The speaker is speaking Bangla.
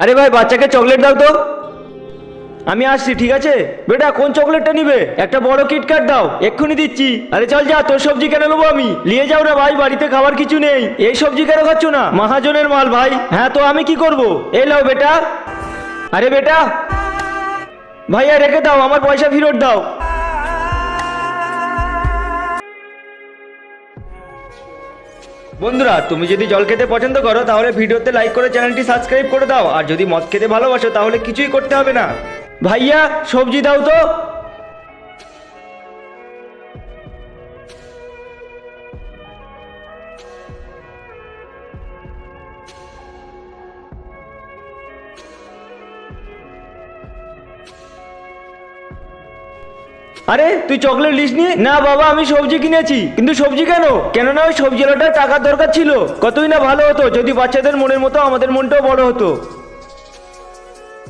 আরে ভাই বাচ্চাকে চকলেট দাও তো। আমি আসছি, ঠিক আছে। বেটা কোন চকলেটটা নিবে? একটা বড় কিটক্যাট দাও, এক্ষুনি দিচ্ছি। আরে চল যা, তোর সবজি কেন নেবো আমি? নিয়ে যাও না ভাই, বাড়িতে খাবার কিছু নেই। এই সবজি কেন খাচ্ছ না? মহাজনের মাল ভাই। হ্যাঁ তো আমি কি করব? এই লাও বেটা। আরে বেটা ভাইয়া রেখে দাও, আমার পয়সা ফেরত দাও। বন্ধুরা, তুমি যদি জল খেতে পছন্দ করো তাহলে ভিডিওতে লাইক করে চ্যানেলটি সাবস্ক্রাইব করে দাও। আর যদি মদ খেতে ভালোবাসো তাহলে কিছুই করতে হবে না। ভাইয়া সবজি দাও তো। আরে তুই চকলেট লিসনি? না বাবা, আমি সবজি কিনেছি। কিন্তু সবজি কেন? কেননা ওই সবজিওয়ালাটার টাকার দরকার ছিল। কতই না ভালো হতো যদি বাচ্চাদের মনের মতো আমাদের মনটাও বড় হতো।